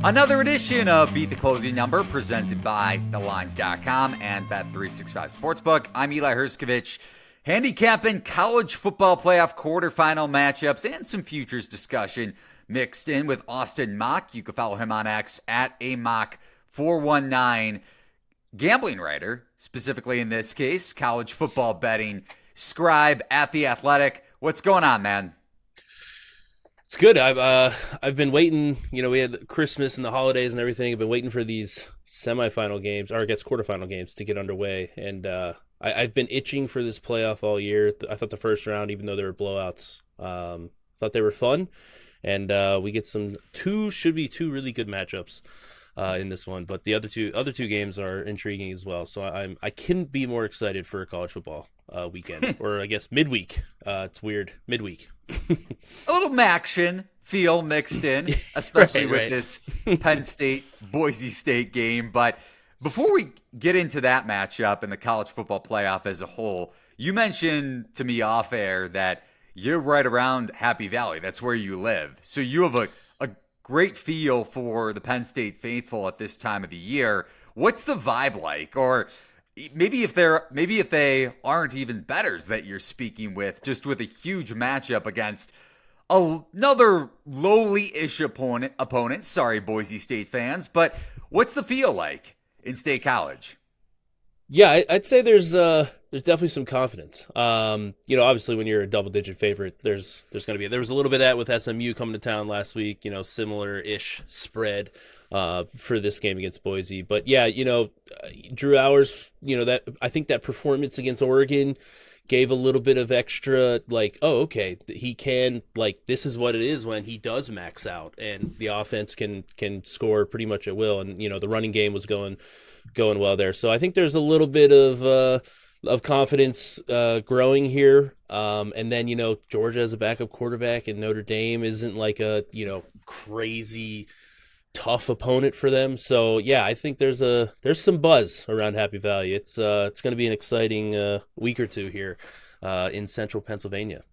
Another edition of Beat the Closing Number presented by thelines.com and Bet365 Sportsbook. I'm Eli Hershkovich, handicapping college football playoff quarterfinal matchups and some futures discussion mixed in with Austin Mock. You can follow him on X at amock419, gambling writer, specifically in this case, college football betting scribe at The Athletic. What's going on, man? It's good. I've been waiting. You know, we had Christmas and the holidays and everything. I've been waiting for these semifinal games, or I guess quarterfinal games, to get underway. And I've been itching for this playoff all year. I thought the first round, even though there were blowouts, thought they were fun. And we get should be two really good matchups in this one. But the other two games are intriguing as well. So I couldn't be more excited for a college football weekend, or I guess midweek. It's weird, midweek. A little Maction feel mixed in, especially right. with this Penn State, Boise State game. But before we get into that matchup and the college football playoff as a whole, you mentioned to me off air that you're right around Happy Valley. That's where you live. So you have a great feel for the Penn State faithful at this time of the year. What's the vibe like? Or maybe if they aren't even bettors that you're speaking with, just with a huge matchup against another lowly-ish opponent. Sorry, Boise State fans, but what's the feel like in State College? Yeah, I'd say there's definitely some confidence. Obviously when you're a double-digit favorite, there was a little bit of that with SMU coming to town last week. Similar-ish spread for this game against Boise. But yeah, Drew Hours, that I think that performance against Oregon gave a little bit of extra, like, oh, okay, he can, like, this is what it is when he does max out, and the offense can score pretty much at will, and the running game was going well there. So I think there's a little bit of confidence growing here. And then, Georgia as a backup quarterback, and Notre Dame isn't like a, crazy tough opponent for them. So yeah, I think there's some buzz around Happy Valley. It's going to be an exciting week or two here in central Pennsylvania.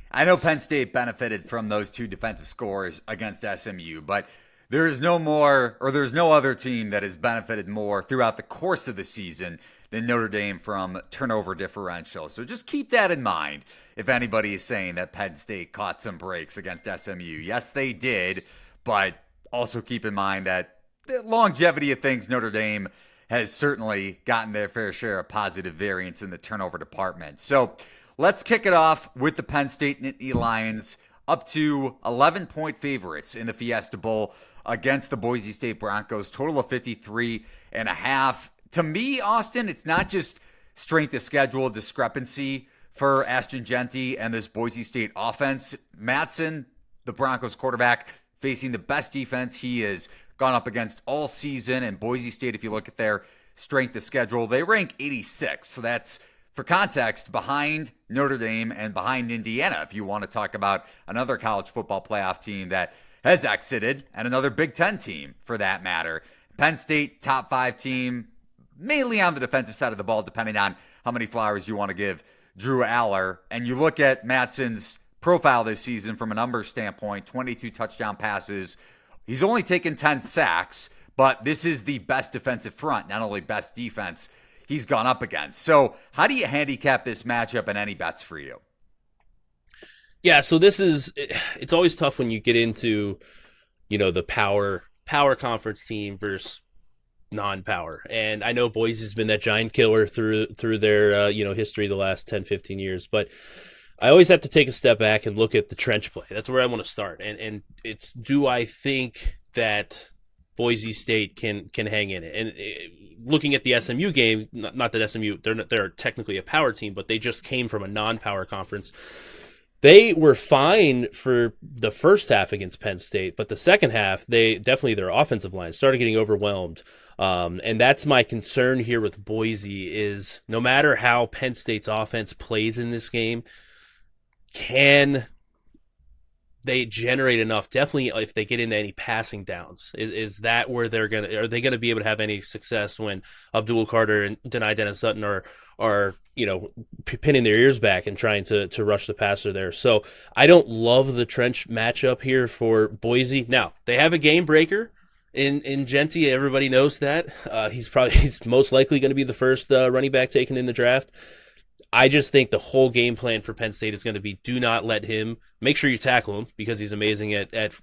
I know Penn State benefited from those two defensive scores against SMU, but there's no other team that has benefited more throughout the course of the season than Notre Dame from turnover differential. So just keep that in mind if anybody is saying that Penn State caught some breaks against SMU. Yes, they did, but also keep in mind that the longevity of things, Notre Dame has certainly gotten their fair share of positive variance in the turnover department. So let's kick it off with the Penn State Nittany Lions, up to 11-point favorites in the Fiesta Bowl against the Boise State Broncos, total of 53.5. To me, Austin, it's not just strength of schedule discrepancy for Astringenti and this Boise State offense. Matson, the Broncos quarterback, facing the best defense he has gone up against all season. And Boise State, if you look at their strength of schedule, they rank 86. So that's, for context, behind Notre Dame and behind Indiana, if you want to talk about another college football playoff team that has exited, and another Big Ten team for that matter. Penn State, top 5 team, mainly on the defensive side of the ball, depending on how many flowers you want to give Drew Aller. And you look at Matson's profile this season from a numbers standpoint, 22 touchdown passes. He's only taken 10 sacks, but this is the best defensive front, not only best defense he's gone up against. So how do you handicap this matchup and any bets for you? Yeah, so it's always tough when you get into, the power conference team versus non-power. And I know Boise's been that giant killer through their, history the last 10, 15 years. But I always have to take a step back and look at the trench play. That's where I want to start. And it's, do I think that Boise State can hang in it? And looking at the SMU game, not that SMU, they're technically a power team, but they just came from a non-power conference. They were fine for the first half against Penn State, but the second half, their offensive line started getting overwhelmed. And that's my concern here with Boise is no matter how Penn State's offense plays in this game, can they generate enough. Definitely, if they get into any passing downs, is that where are they gonna be able to have any success when Abdul Carter and Denai Dennis Sutton are pinning their ears back and trying to rush the passer there? So I don't love the trench matchup here for Boise. Now they have a game breaker in Genty. Everybody knows that. He's most likely going to be the first running back taken in the draft. I just think the whole game plan for Penn State is going to be do not let him. Make sure you tackle him because he's amazing at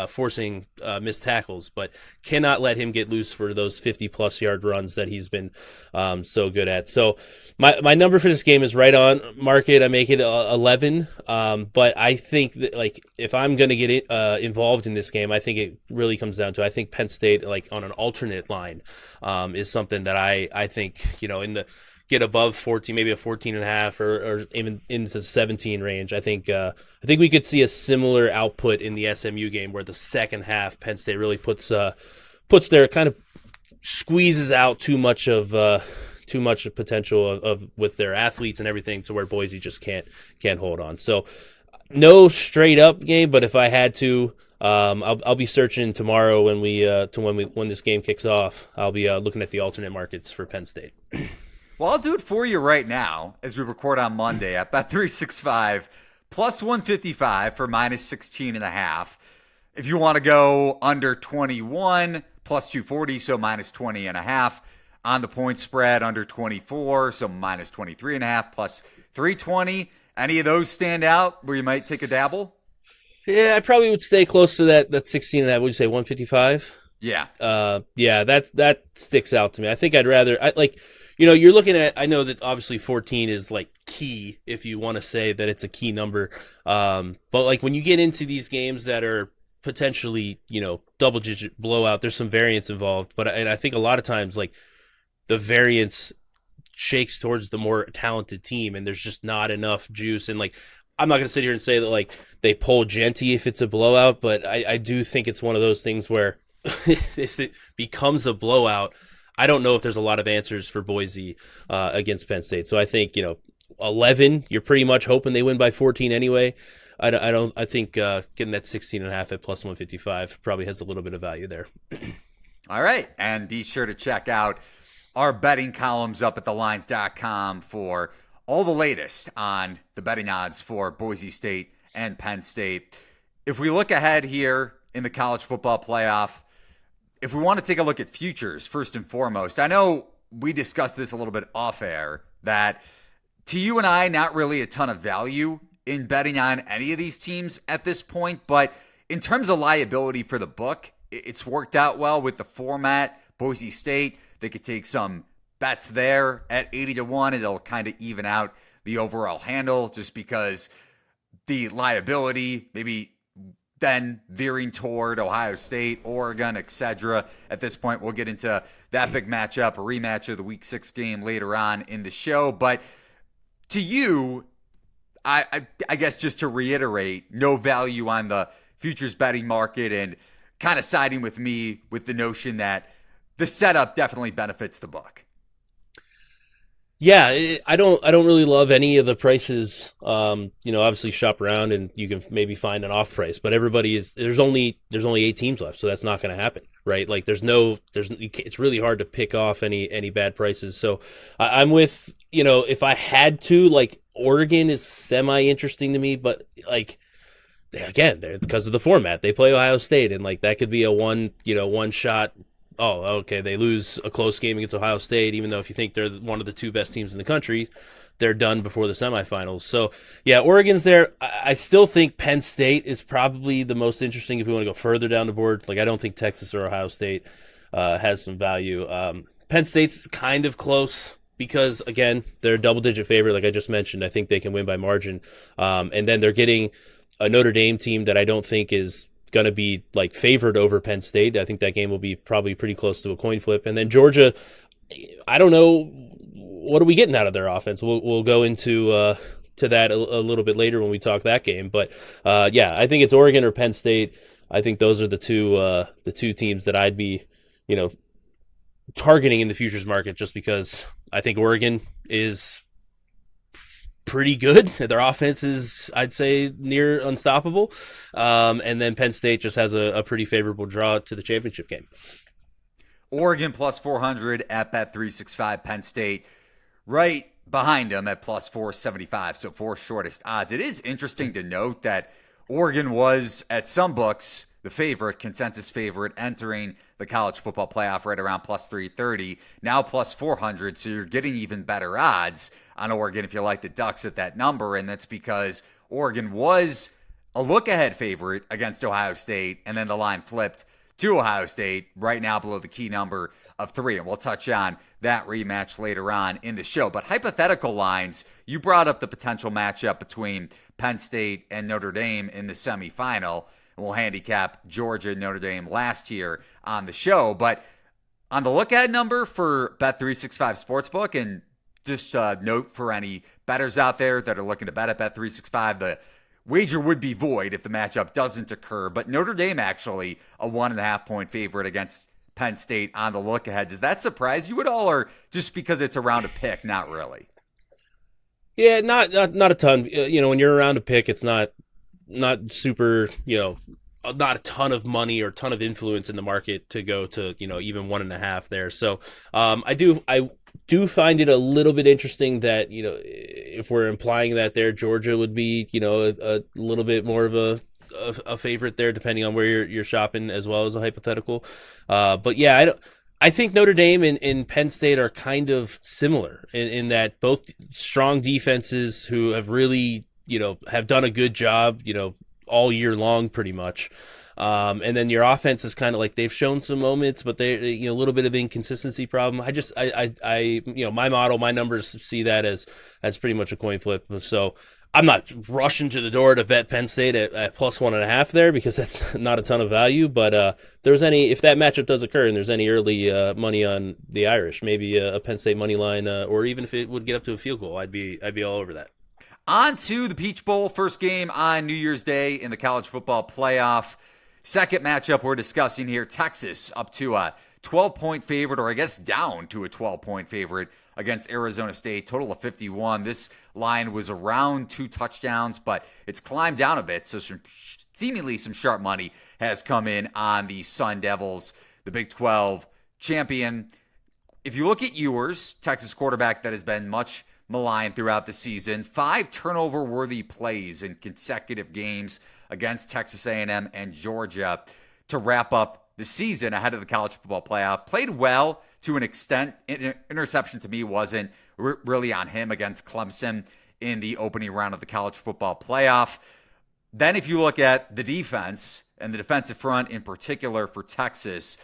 forcing missed tackles, but cannot let him get loose for those 50-plus yard runs that he's been so good at. So my number for this game is right on market. I make it 11, but I think that like if I'm going to get involved in this game, I think it really comes down to I think Penn State like on an alternate line is something that I think in the get above 14, maybe a 14 and a half or even into the 17 range. I think we could see a similar output in the SMU game where the second half Penn State really puts their kind of squeezes out too much of potential of with their athletes and everything to where Boise just can't hold on. So no straight up game, but if I had to, I'll be searching tomorrow when this game kicks off. I'll be looking at the alternate markets for Penn State. Well, I'll do it for you right now as we record on Monday at Bet365 plus 155 for minus 16.5. If you want to go under 21 plus 240, so minus 20.5. On the point spread under 24, so minus 23.5 plus 320. Any of those stand out where you might take a dabble? Yeah, I probably would stay close to that 16.5. Would you say 155? Yeah. Yeah, that sticks out to me. I think I'd rather you're looking at, I know that obviously 14 is like key if you want to say that it's a key number. But like when you get into these games that are potentially, double digit blowout, there's some variance involved. And I think a lot of times like the variance shakes towards the more talented team and there's just not enough juice. And like, I'm not going to sit here and say that like they pull Genty if it's a blowout, but I do think it's one of those things where if it becomes a blowout, I don't know if there's a lot of answers for Boise against Penn State. So I think 11. You're pretty much hoping they win by 14 anyway. I think getting that 16.5 at plus 155 probably has a little bit of value there. All right, and be sure to check out our betting columns up at thelines.com for all the latest on the betting odds for Boise State and Penn State. If we look ahead here in the college football playoff, if we want to take a look at futures, first and foremost, I know we discussed this a little bit off air, that to you and I, not really a ton of value in betting on any of these teams at this point, but in terms of liability for the book, it's worked out well with the format. Boise State, they could take some bets there at 80-1, and it'll kind of even out the overall handle just because the liability, maybe then veering toward Ohio State, Oregon, etc. At this point, we'll get into that big matchup, a rematch of the Week 6 game later on in the show. But to you, I guess just to reiterate, no value on the futures betting market and kind of siding with me with the notion that the setup definitely benefits the book. Yeah, I don't really love any of the prices. Obviously shop around and you can maybe find an off price, but there's only 8 teams left, so that's not going to happen, right? Like it's really hard to pick off any bad prices. So I'm with, if I had to, like Oregon is semi interesting to me, but like again, because of the format, they play Ohio State, and like that could be a one shot. Oh, okay, they lose a close game against Ohio State, even though if you think they're one of the 2 best teams in the country, they're done before the semifinals. So, yeah, Oregon's there. I still think Penn State is probably the most interesting if we want to go further down the board. Like, I don't think Texas or Ohio State has some value. Penn State's kind of close because, again, they're a double-digit favorite, like I just mentioned. I think they can win by margin. And then they're getting a Notre Dame team that I don't think is going to be like favored over Penn State. I think that game will be probably pretty close to a coin flip. And then Georgia, I don't know, what are we getting out of their offense? We'll go into to that a little bit later when we talk that game. But I think it's Oregon or Penn State. I think those are the two teams that I'd be targeting in the futures market, just because I think Oregon is pretty good. Their offense is, I'd say, near unstoppable. And then Penn State just has a pretty favorable draw to the championship game. Oregon plus 400 at Bet365. Penn State right behind them at plus 475. So four shortest odds. It is interesting to note that Oregon was, at some books, the favorite, consensus favorite, entering the college football playoff right around plus 330. Now plus 400. So you're getting even better odds on Oregon if you like the Ducks at that number. And that's because Oregon was a look-ahead favorite against Ohio State, and then the line flipped to Ohio State, right now below the key number of 3. And we'll touch on that rematch later on in the show. But hypothetical lines, you brought up the potential matchup between Penn State and Notre Dame in the semifinal. And we'll handicap Georgia and Notre Dame last year on the show. But on the look-ahead number for Bet365 Sportsbook, and just note for any bettors out there that are looking to bet at Bet365, the wager would be void if the matchup doesn't occur, but Notre Dame actually a 1.5 point favorite against Penn State on the look ahead. Does that surprise you at all, or just because it's around a pick? Not really. Yeah, not a ton. When you're around a pick, it's not super, not a ton of money or a ton of influence in the market to go to, even 1.5 there. So I do find it a little bit interesting that, if we're implying that there, Georgia would be, a little bit more of a favorite there, depending on where you're shopping, as well as a hypothetical. But yeah, I think Notre Dame and Penn State are kind of similar in that both strong defenses who have really, have done a good job, all year long, pretty much. And then your offense is kind of like they've shown some moments, but they a little bit of inconsistency problem. I my model, my numbers see that as pretty much a coin flip. So I'm not rushing to the door to bet Penn State at plus 1.5 there, because that's not a ton of value. But if that matchup does occur and there's any early money on the Irish, maybe a Penn State money line, or even if it would get up to a field goal, I'd be all over that. On to the Peach Bowl, first game on New Year's Day in the college football playoff. Second matchup we're discussing here, Texas up to a 12-point favorite, or I guess down to a 12-point favorite against Arizona State, total of 51. This line was around 2 touchdowns, but it's climbed down a bit, so seemingly some sharp money has come in on the Sun Devils, the Big 12 champion. If you look at Ewers, Texas quarterback that has been much maligned throughout the season, 5 turnover-worthy plays in consecutive games against Texas A&M and Georgia to wrap up the season ahead of the college football playoff. Played well to an extent. Interception to me wasn't really on him against Clemson in the opening round of the college football playoff. Then if you look at the defense and the defensive front in particular for Texas,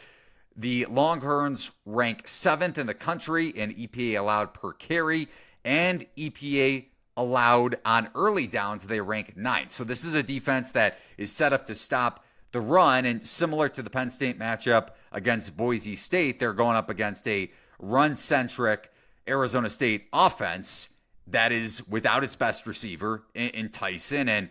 the Longhorns rank 7th in the country in EPA allowed per carry, and EPA allowed on early downs, they rank 9th. So this is a defense that is set up to stop the run, and similar to the Penn State matchup against Boise State, they're going up against a run-centric Arizona State offense that is without its best receiver in Tyson, and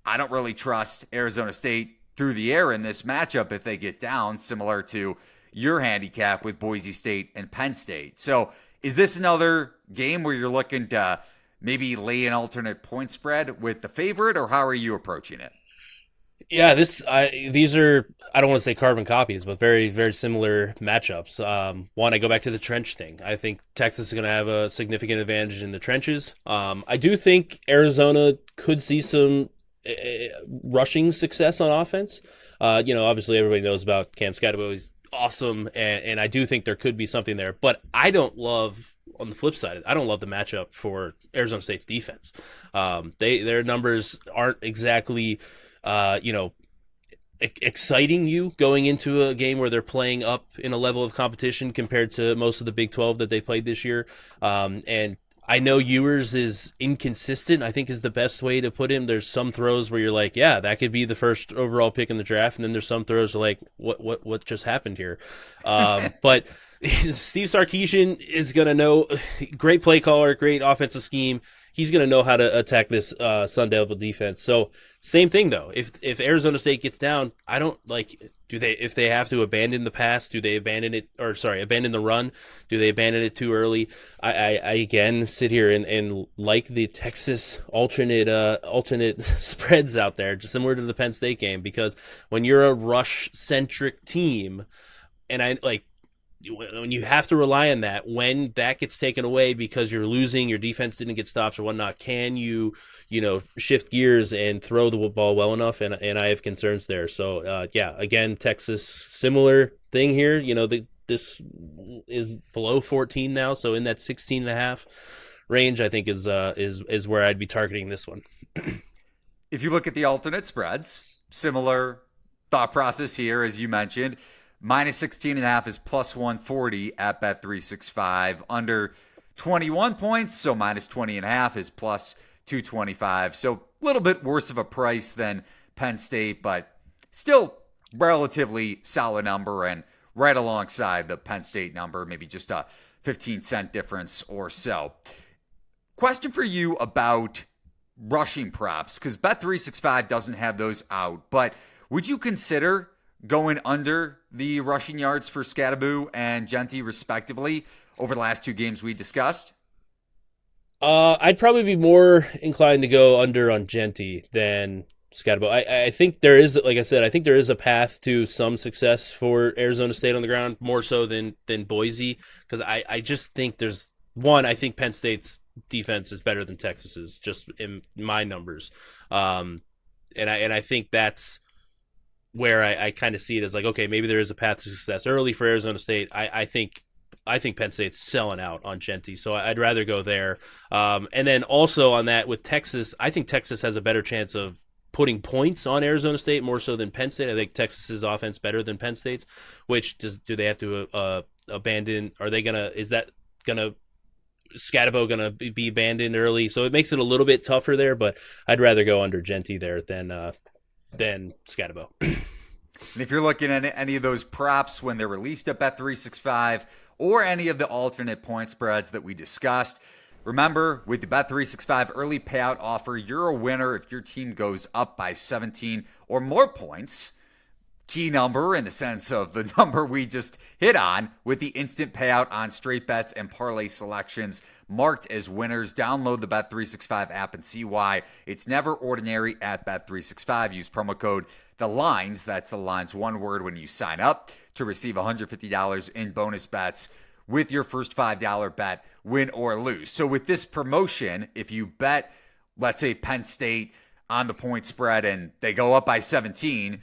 I don't really trust Arizona State through the air in this matchup if they get down, similar to your handicap with Boise State and Penn State. So is this another game where you're looking to maybe lay an alternate point spread with the favorite, or how are you approaching it? Yeah, these are, I don't want to say carbon copies, but very, very similar matchups. One, I go back to the trench thing. I think Texas is going to have a significant advantage in the trenches. I do think Arizona could see some rushing success on offense. Obviously everybody knows about Cam Scatterbo. He's awesome, and I do think there could be something there. But I don't love, on the flip side, I don't love the matchup for Arizona State's defense. Their numbers aren't exactly exciting you going into a game where they're playing up in a level of competition compared to most of the Big 12 that they played this year. And I know Ewers is inconsistent, I think is the best way to put him. There's some throws where you're like, yeah, that could be the first overall pick in the draft. And then there's some throws like, what just happened here? But Steve Sarkisian is going to know, great play caller, great offensive scheme. He's going to know how to attack this Sun Devil defense. So same thing though. If Arizona State gets down, I don't like if they have to abandon the pass, do they abandon the run? Do they abandon it too early? I again sit here and like the Texas alternate spreads out there, just similar to the Penn State game, because when you're a rush centric team, and when you have to rely on that, when that gets taken away because you're losing, your defense didn't get stops or whatnot, can you shift gears and throw the ball well enough? And I have concerns there. So again, Texas, similar thing here. This is below 14 now, so in that 16.5 range, I think is where I'd be targeting this one. If you look at the alternate spreads, similar thought process here, as you mentioned. Minus 16.5 is plus 140 at Bet365. Under 21 points, so minus 20.5 is plus 225. So a little bit worse of a price than Penn State, but still relatively solid number and right alongside the Penn State number, maybe just a 15-cent difference or so. Question for you about rushing props, because Bet365 doesn't have those out, but would you consider going under the rushing yards for Scadaboo and Genty, respectively, over the last two games we discussed? I'd probably be more inclined to go under on Genty than Scadaboo. I think there is, like I said, I think there is a path to some success for Arizona State on the ground, more so than Boise, because I just think I think Penn State's defense is better than Texas's, just in my numbers. And I think that's where I kind of see it as like, okay, maybe there is a path to success early for Arizona State. I think Penn State's selling out on Genty, so I'd rather go there. And then also on that with Texas, I think Texas has a better chance of putting points on Arizona State more so than Penn State. I think Texas's offense better than Penn State's. Do they have to abandon? Is Scadaboo gonna be abandoned early? So it makes it a little bit tougher there, but I'd rather go under Genty there than Scadaboo. And if you're looking at any of those props when they're released at Bet365 or any of the alternate point spreads that we discussed, remember, with the Bet365 early payout offer, you're a winner if your team goes up by 17 or more points. Key number in the sense of the number we just hit on, with the instant payout on straight bets and parlay selections marked as winners. Download the Bet365 app and see why it's never ordinary at Bet365. Use promo code THELINES, that's the lines one word, when you sign up to receive $150 in bonus bets with your first $5 bet, win or lose. So with this promotion, if you bet, let's say Penn State on the point spread and they go up by 17,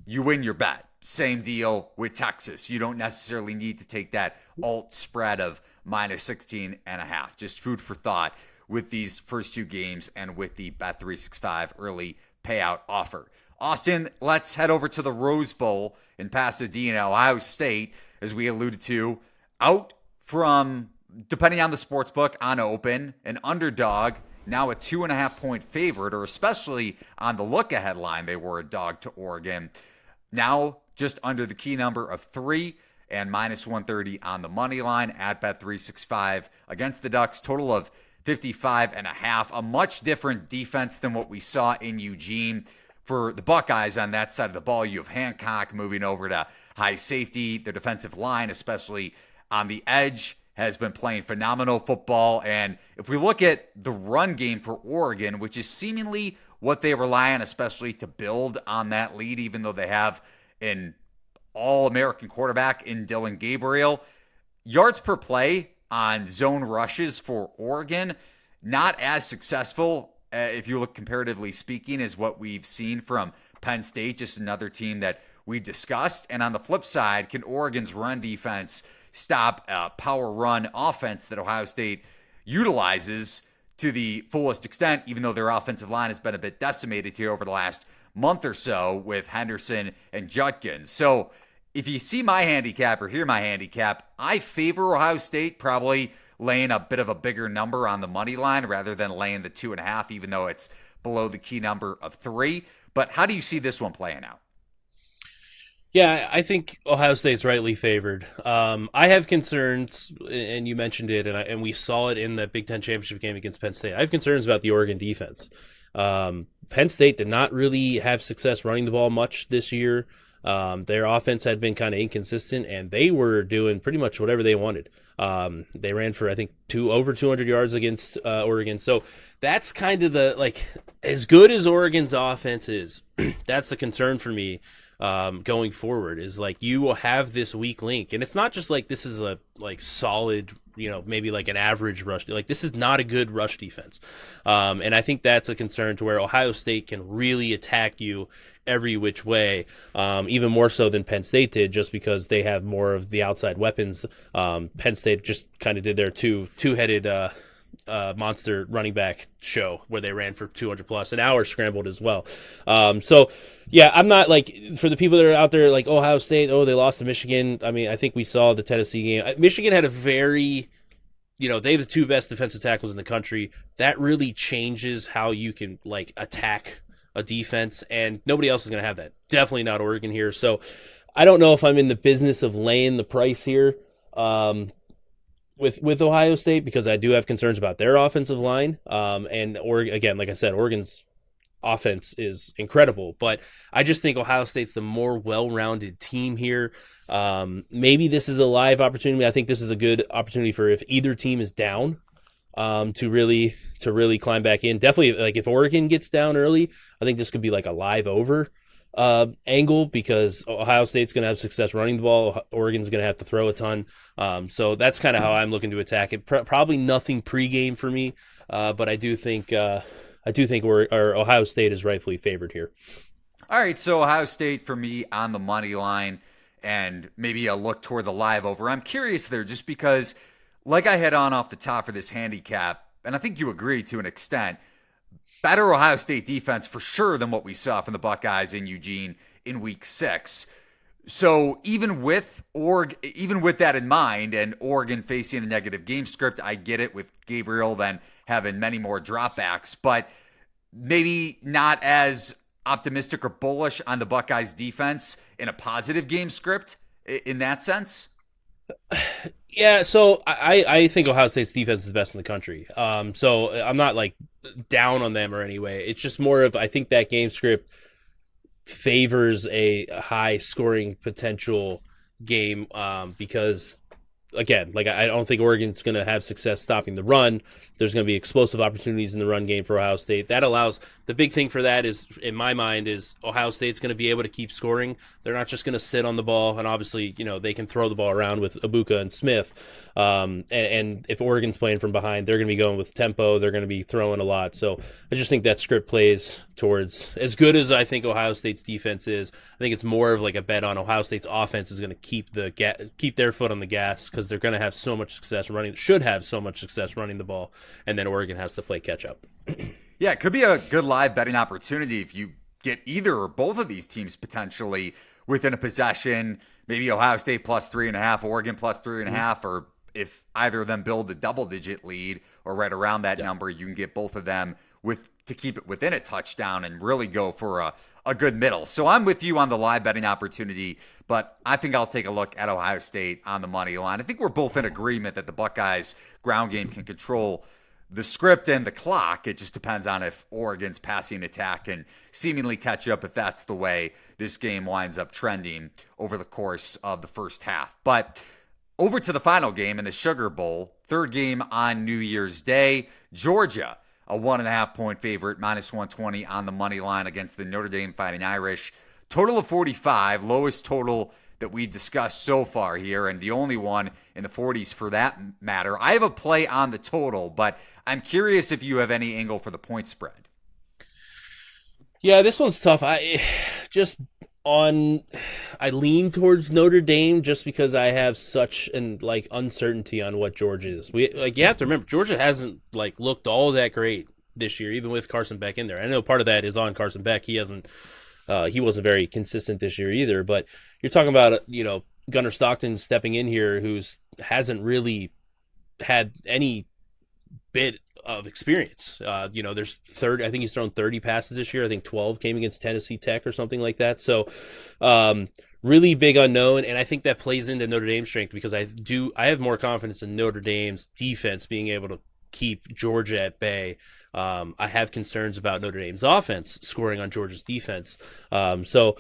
you win your bet. Same deal with Texas. You don't necessarily need to take that alt spread of minus 16.5. Just food for thought with these first two games and with the Bet365 early payout offer. Austin, let's head over to the Rose Bowl in Pasadena. Ohio State, as we alluded to, out from, depending on the sports book, on open, an underdog, now a 2.5-point favorite, or especially on the look-ahead line, they were a dog to Oregon. Now just under the key number of 3 and minus 130 on the money line at Bet365 against the Ducks. Total of 55.5. A much different defense than what we saw in Eugene. For the Buckeyes on that side of the ball, you have Hancock moving over to high safety. The defensive line, especially on the edge, has been playing phenomenal football. And if we look at the run game for Oregon, which is seemingly what they rely on, especially to build on that lead, even though they have an all-American quarterback in Dylan Gabriel. Yards per play on zone rushes for Oregon, not as successful, if you look comparatively speaking, as what we've seen from Penn State, just another team that we discussed. And on the flip side, can Oregon's run defense stop a power run offense that Ohio State utilizes to the fullest extent, even though their offensive line has been a bit decimated here over the last month or so with Henderson and Judkins. So if you see my handicap or hear my handicap, I favor Ohio State probably laying a bit of a bigger number on the money line rather than laying the 2.5, even though it's below the key number of 3. But how do you see this one playing out? Yeah, I think Ohio State's rightly favored. I have concerns, and you mentioned it, and we saw it in the Big Ten championship game against Penn State. I have concerns about the Oregon defense. Penn State did not really have success running the ball much this year. Their offense had been kind of inconsistent, and they were doing pretty much whatever they wanted. They ran for, I think, over 200 yards against Oregon. So that's kind of as good as Oregon's offense is, that's the concern for me going forward, is you will have this weak link. And it's not just this is a solid, maybe an average rush. This is not a good rush defense. And I think that's a concern to where Ohio State can really attack you every which way, even more so than Penn State did, just because they have more of the outside weapons. Penn State just kind of did their two-headed monster running back show where they ran for 200 plus, and Howard scrambled as well. So yeah, I'm not for the people that are out there Ohio State, they lost to Michigan. I mean, I think we saw the Tennessee game. Michigan had a very, they have the two best defensive tackles in the country. That really changes how you can attack a defense, and nobody else is going to have that. Definitely not Oregon here. So I don't know if I'm in the business of laying the price here with Ohio State, because I do have concerns about their offensive line. And Oregon, again, like I said, Oregon's offense is incredible, but I just think Ohio State's the more well-rounded team here. Maybe this is a live opportunity. I think this is a good opportunity for, if either team is down, to really climb back in. Definitely, if Oregon gets down early, I think this could be a live over angle, because Ohio State's going to have success running the ball. Oregon's going to have to throw a ton. So that's kind of how I'm looking to attack it. Probably nothing pregame for me, but I do think Ohio State is rightfully favored here. All right, so Ohio State for me on the money line, and maybe a look toward the live over. I'm curious there, just because, like I had on off the top for this handicap, and I think you agree to an extent, better Ohio State defense for sure than what we saw from the Buckeyes in Eugene in Week 6. So even with that in mind, and Oregon facing a negative game script, I get it, with Gabriel then having many more dropbacks, but maybe not as optimistic or bullish on the Buckeyes defense in a positive game script in that sense. Yeah, so I think Ohio State's defense is the best in the country. So I'm not down on them or any way. It's just more of, I think that game script favors a high scoring potential game, because again, I don't think Oregon's going to have success stopping the run. There's going to be explosive opportunities in the run game for Ohio State. That allows, the big thing for that is, in my mind, is Ohio State's going to be able to keep scoring. They're not just going to sit on the ball, and obviously, they can throw the ball around with Ibuka and Smith. And if Oregon's playing from behind, they're going to be going with tempo. They're going to be throwing a lot. So I just think that script plays towards, as good as I think Ohio State's defense is, I think it's more of a bet on Ohio State's offense is going to keep their foot on the gas, because they're going to have so much success should have so much success running the ball, and then Oregon has to play catch up. Yeah, it could be a good live betting opportunity if you get either or both of these teams potentially within a possession. Maybe Ohio State plus 3.5, Oregon plus 3.5, or if either of them build a double-digit lead or right around that number, you can get both of them to keep it within a touchdown and really go for a good middle. So I'm with you on the live betting opportunity, but I think I'll take a look at Ohio State on the money line. I think we're both in agreement that the Buckeyes ground game can control the script and the clock. It just depends on if Oregon's passing attack can seemingly catch up, if that's the way this game winds up trending over the course of the first half. But over to the final game in the Sugar Bowl, third game on New Year's Day, Georgia, a 1.5 point favorite, minus 120 on the money line against the Notre Dame Fighting Irish. Total of 45, lowest total that we've discussed so far here, and the only one in the 40s for that matter. I have a play on the total, but I'm curious if you have any angle for the point spread. Yeah, this one's tough. I lean towards Notre Dame just because I have such an uncertainty on what Georgia is. You have to remember, Georgia hasn't looked all that great this year, even with Carson Beck in there. I know part of that is on Carson Beck. He wasn't very consistent this year either. But you're talking about Gunnar Stockton stepping in here, who's hasn't had any bit of experience. There's 30. I think he's thrown 30 passes this year. I think 12 came against Tennessee Tech or something like that. So, really big unknown, and I think that plays into Notre Dame's strength, because I have more confidence in Notre Dame's defense being able to keep Georgia at bay. I have concerns about Notre Dame's offense scoring on Georgia's defense. So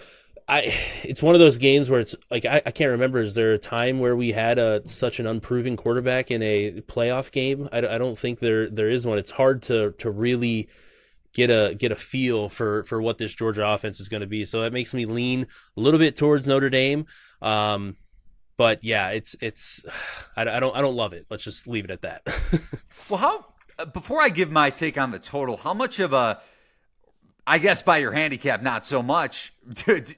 it's one of those games where it's like I can't remember. Is there a time where we had such an unproven quarterback in a playoff game? I don't think there is one. It's hard to really get a feel for what this Georgia offense is going to be. So that makes me lean a little bit towards Notre Dame. But yeah, it's I don't love it. Let's just leave it at that. Well, before I give my take on the total, how much of a, I guess by your handicap, not so much,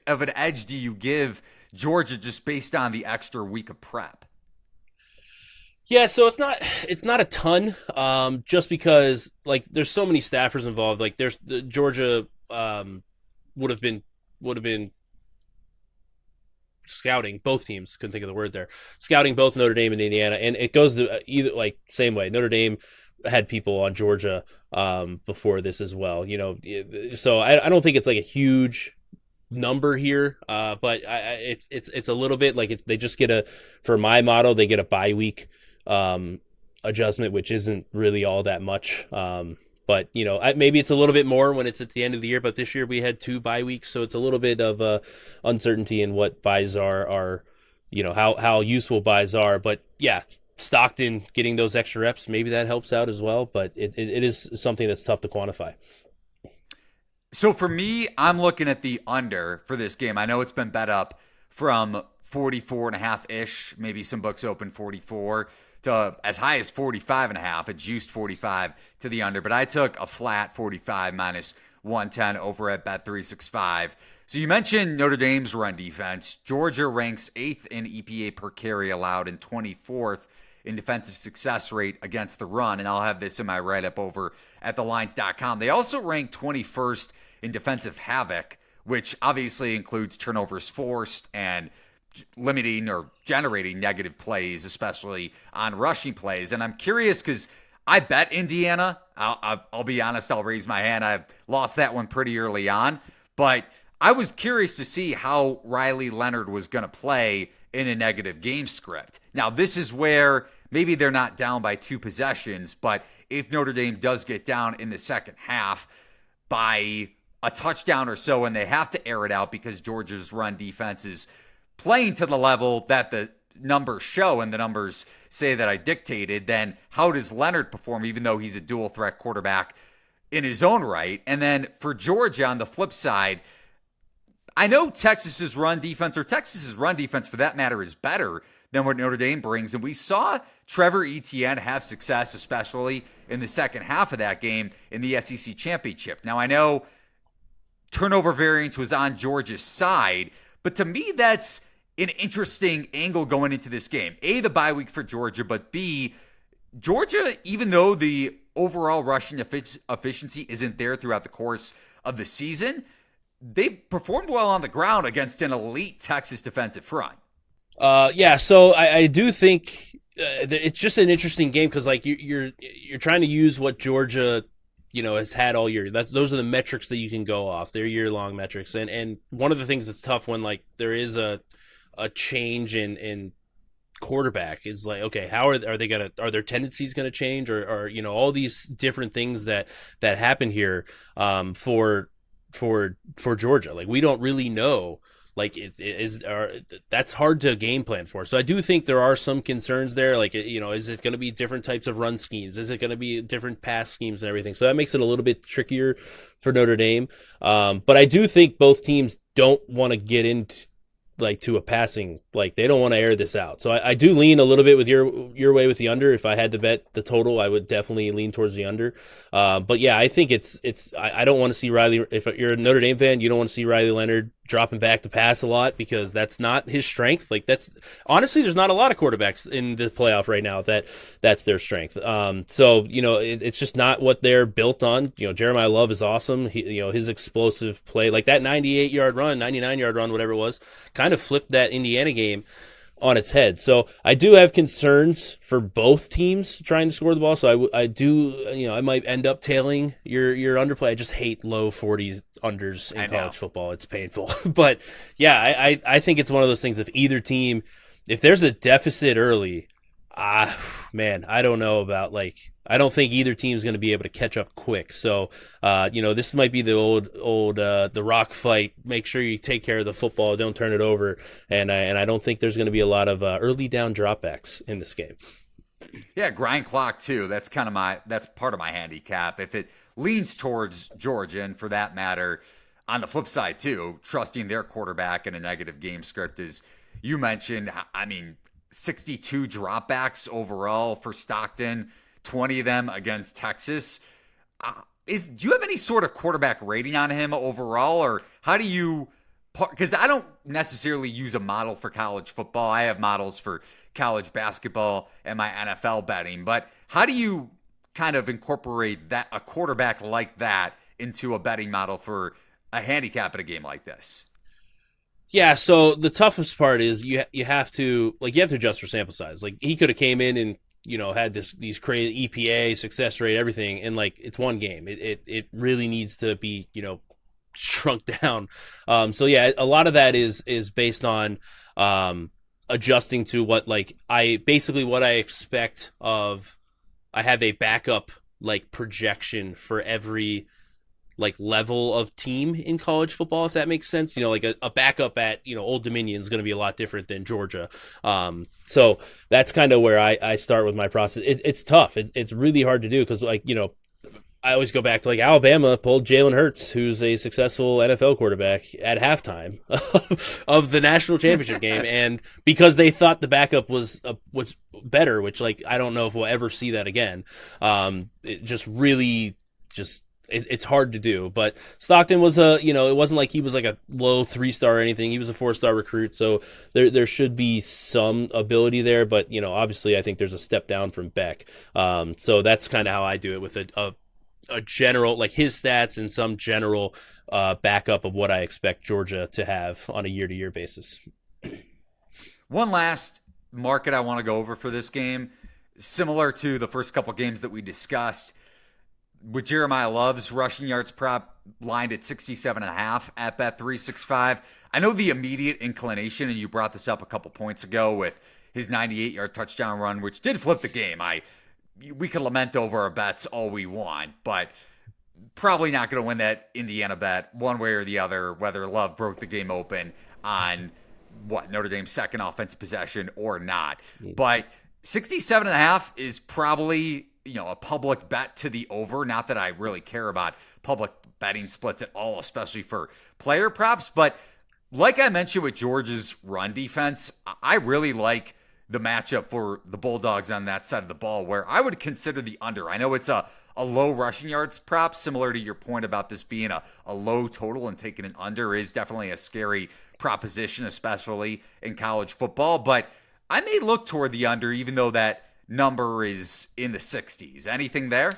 of an edge do you give Georgia just based on the extra week of prep? Yeah, so it's not a ton, just because like there's so many staffers involved. Like there's Georgia would have been scouting both teams. Couldn't think of the word there. Scouting both Notre Dame and Indiana, and it goes to either like same way. Notre Dame had people on Georgia before this as well. So I don't think it's like a huge number here, but it's a little bit like they just get for my model they get a bye week adjustment, which isn't really all that much. But maybe it's a little bit more when it's at the end of the year. But this year we had 2 bye weeks, so it's a little bit of uncertainty in what buys are how useful buys are. But yeah, Stockton getting those extra reps, maybe that helps out as well. But it is something that's tough to quantify. So for me, I'm looking at the under for this game. I know it's been bet up from 44.5-ish, maybe some books open 44 to as high as 45.5, a juiced 45 to the under. But I took a flat 45 minus 110 over at Bet365. So you mentioned Notre Dame's run defense. Georgia ranks 8th in EPA per carry allowed and 24th in defensive success rate against the run. And I'll have this in my write-up over at thelines.com. They also rank 21st in defensive havoc, which obviously includes turnovers forced and limiting or generating negative plays, especially on rushing plays. And I'm curious because I bet Indiana. I'll be honest, I'll raise my hand. I lost that one pretty early on. But I was curious to see how Riley Leonard was going to play in a negative game script. Now, this is where maybe they're not down by 2 possessions, but if Notre Dame does get down in the second half by a touchdown or so and they have to air it out because Georgia's run defense is playing to the level that the numbers show and the numbers say that I dictated, then how does Leonard perform, even though he's a dual threat quarterback in his own right? And then for Georgia on the flip side, I know Texas's run defense for that matter is better than what Notre Dame brings. And we saw Trevor Etienne have success, especially in the second half of that game in the SEC championship. Now, I know turnover variance was on Georgia's side, but to me, that's an interesting angle going into this game. A, the bye week for Georgia, but B, Georgia, even though the overall rushing efficiency isn't there throughout the course of the season, they performed well on the ground against an elite Texas defensive front. Yeah, so I do think it's just an interesting game because like you're trying to use what Georgia has had all year. Those are the metrics that you can go off. They're year-long metrics, and one of the things that's tough when like there is a change in quarterback is like, okay, how are their tendencies gonna change or all these different things that happen here for Georgia. Like we don't really know. Like that's hard to game plan for. So I do think there are some concerns there. Like is it going to be different types of run schemes? Is it going to be different pass schemes and everything? So that makes it a little bit trickier for Notre Dame. But I do think both teams don't want to get into to a passing, like they don't want to air this out. So I do lean a little bit with your way with the under. If I had to bet the total, I would definitely lean towards the under. But yeah, I think I don't want to see Riley. If you're a Notre Dame fan, you don't want to see Riley Leonard dropping back to pass a lot because that's not his strength. Like that's honestly, there's not a lot of quarterbacks in the playoff right now that's their strength. So it's just not what they're built on. Jeremiah Love is awesome. His explosive play, like that 99-yard run, whatever it was, kind of flipped that Indiana game on its head. So I do have concerns for both teams trying to score the ball. So I do, I might end up tailing your underplay. I just hate low 40s unders in college football. It's painful. But yeah, I think it's one of those things. If either team, if there's a deficit early, Man, I don't know about I don't think either team's going to be able to catch up quick. So, this might be the old the rock fight. Make sure you take care of the football, don't turn it over. And I don't think there's going to be a lot of early down dropbacks in this game. Yeah, grind clock too. That's that's part of my handicap. If it leans towards Georgia, and for that matter, on the flip side too, trusting their quarterback in a negative game script, as you mentioned. I mean, 62 dropbacks overall for Stockton, 20 of them against Texas. Do you have any sort of quarterback rating on him overall, or how do you? Because I don't necessarily use a model for college football. I have models for college basketball and my NFL betting. But how do you kind of incorporate a quarterback like that into a betting model for a handicap in a game like this? Yeah, so the toughest part is you have to adjust for sample size. Like he could have came in and had these crazy EPA success rate, everything, and it's one game. It really needs to be shrunk down. So yeah, a lot of that is based on adjusting to what what I expect of. I have a backup projection for every level of team in college football, if that makes sense. A backup at Old Dominion is going to be a lot different than Georgia. So that's kind of where I start with my process. It's tough. It's really hard to do because I always go back to Alabama pulled Jalen Hurts, who's a successful NFL quarterback, at halftime of the national championship game, and because they thought the backup was better, which I don't know if we'll ever see that again. It just really it's hard to do. But Stockton was it wasn't like he was a low 3-star or anything. He was a 4-star recruit, so there should be some ability there. But obviously, I think there's a step down from Beck. So that's kind of how I do it with a general his stats and some general backup of what I expect Georgia to have on a year-to-year basis. One last market I want to go over for this game, similar to the first couple games that we discussed, with Jeremiah Love's rushing yards prop lined at 67.5 at Bet365. I know the immediate inclination, and you brought this up a couple points ago with his 98-yard touchdown run, which did flip the game. We can lament over our bets all we want, but probably not going to win that Indiana bet one way or the other, whether Love broke the game open on Notre Dame's second offensive possession or not. But 67.5 is probably a public bet to the over. Not that I really care about public betting splits at all, especially for player props. But like I mentioned with Georgia's run defense, I really like the matchup for the Bulldogs on that side of the ball, where I would consider the under. I know it's a low rushing yards prop, similar to your point about this being a low total, and taking an under is definitely a scary proposition, especially in college football. But I may look toward the under, even though that number is in the 60s. Anything there?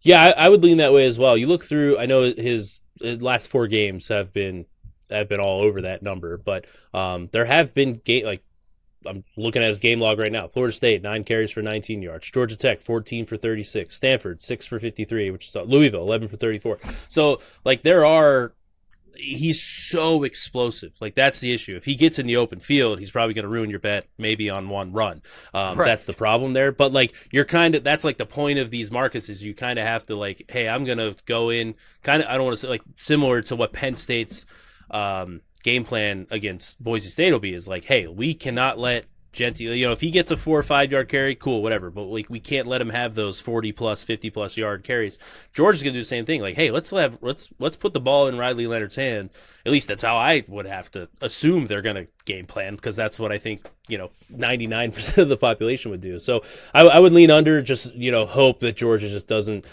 Yeah, I would lean that way as well. You look through, I know his last 4 games have been all over that number, but there have been I'm looking at his game log right now. Florida State, 9 carries for 19 yards. Georgia Tech, 14 for 36. Stanford, 6 for 53, which is Louisville, 11 for 34. So, he's so explosive. That's the issue. If he gets in the open field, he's probably going to ruin your bet maybe on one run. Right. That's the problem there. But, you're that's the point of these markets is you kind of have to, hey, I'm going to go in kind of, I don't want to say, similar to what Penn State's game plan against Boise State will be is hey, we cannot let Gentile, if he gets a 4 or 5 yard carry, cool, whatever, but we can't let him have those 40 plus 50 plus yard carries. Georgia's gonna do the same thing. Hey, let's put the ball in Riley Leonard's hand. At least that's how I would have to assume they're gonna game plan, because that's what I think 99% of the population would do. So I would lean under, just hope that Georgia just doesn't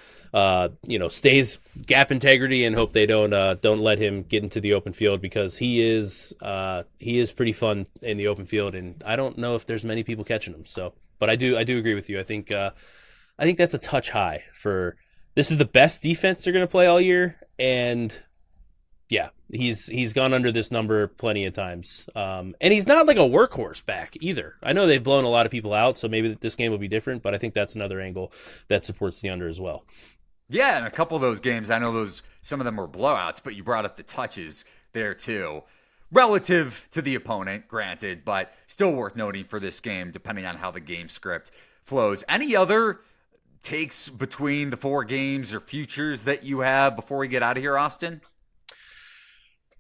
stays gap integrity, and hope they don't let him get into the open field, because he is pretty fun in the open field, and I don't know if there's many people catching him. So, but I do agree with you. I think that's a touch high for this is the best defense they're going to play all year, and yeah, he's gone under this number plenty of times. And he's not a workhorse back either. I know they've blown a lot of people out, so maybe this game will be different, but I think that's another angle that supports the under as well. Yeah, and a couple of those games, I know some of them were blowouts, but you brought up the touches there too. relative to the opponent, granted, but still worth noting for this game, depending on how the game script flows. Any other takes between the 4 games or futures that you have before we get out of here, Austin?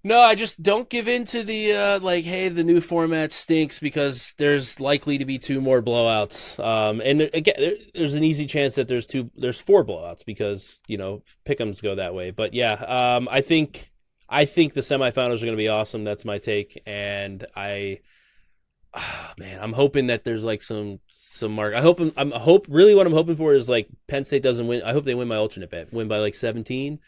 No, I just don't give in to the hey, the new format stinks, because there's likely to be 2 more blowouts. And again, there's an easy chance that there's 4 blowouts, because pick'ems go that way. But yeah, I think the semifinals are going to be awesome. That's my take, and I'm hoping that there's like some mark. Really what I'm hoping for is like Penn State doesn't win. I hope they win my alternate bet, win by like 17.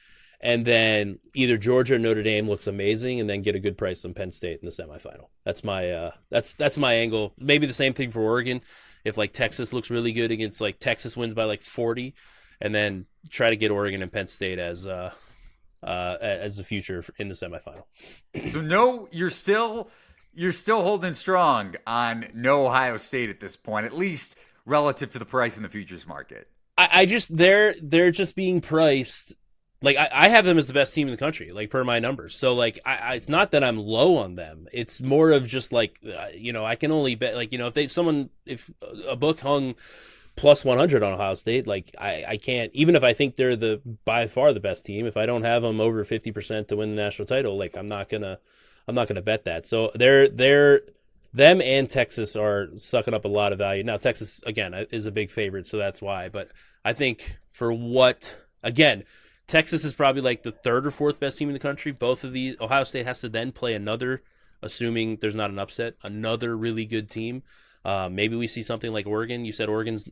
And then either Georgia or Notre Dame looks amazing, and then get a good price on Penn State in the semifinal. That's my that's my angle. Maybe the same thing for Oregon. If like Texas looks really good against, like Texas wins by like 40, and then try to get Oregon and Penn State as the future in the semifinal. So no, you're still holding strong on no Ohio State at this point, at least relative to the price in the futures market. I just they're just being priced. Like, I have them as the best team in the country, like, per my numbers. So, like, it's not that I'm low on them. It's more of just, like, I can only bet, like, if a book hung plus 100 on Ohio State, like, I can't, even if I think they're by far the best team, if I don't have them over 50% to win the national title, like, I'm not gonna bet that. So, them and Texas are sucking up a lot of value. Now, Texas, again, is a big favorite, so that's why. But I think again, Texas is probably like the 3rd or 4th best team in the country. Both of these, Ohio State has to then play another, assuming there's not an upset, another really good team. Maybe we see something like Oregon. You said Oregon's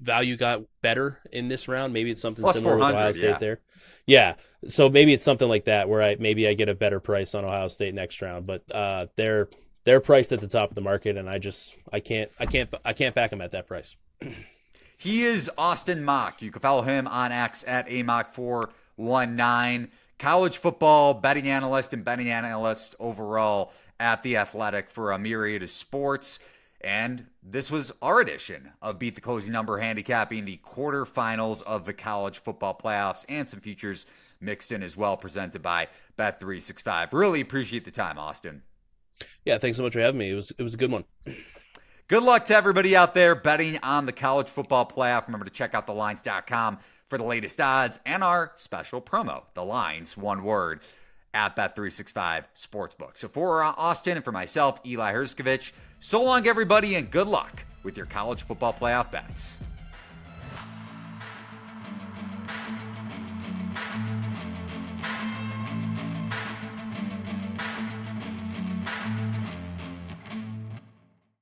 value got better in this round. Maybe it's something plus similar with Ohio State there. Yeah, so maybe it's something like that where I get a better price on Ohio State next round. But they're priced at the top of the market, and I can't back them at that price. He is Austin Mock. You can follow him on X at amock419. College football betting analyst and betting analyst overall at The Athletic for a myriad of sports. And this was our edition of Beat the Closing Number, handicapping the quarterfinals of the college football playoffs, and some futures mixed in as well, presented by Bet365. Really appreciate the time, Austin. Yeah, thanks so much for having me. It was a good one. Good luck to everybody out there betting on the college football playoff. Remember to check out thelines.com for the latest odds and our special promo, The Lines, one word, at Bet365 Sportsbook. So for Austin and for myself, Eli Hershkovich, so long, everybody, and good luck with your college football playoff bets.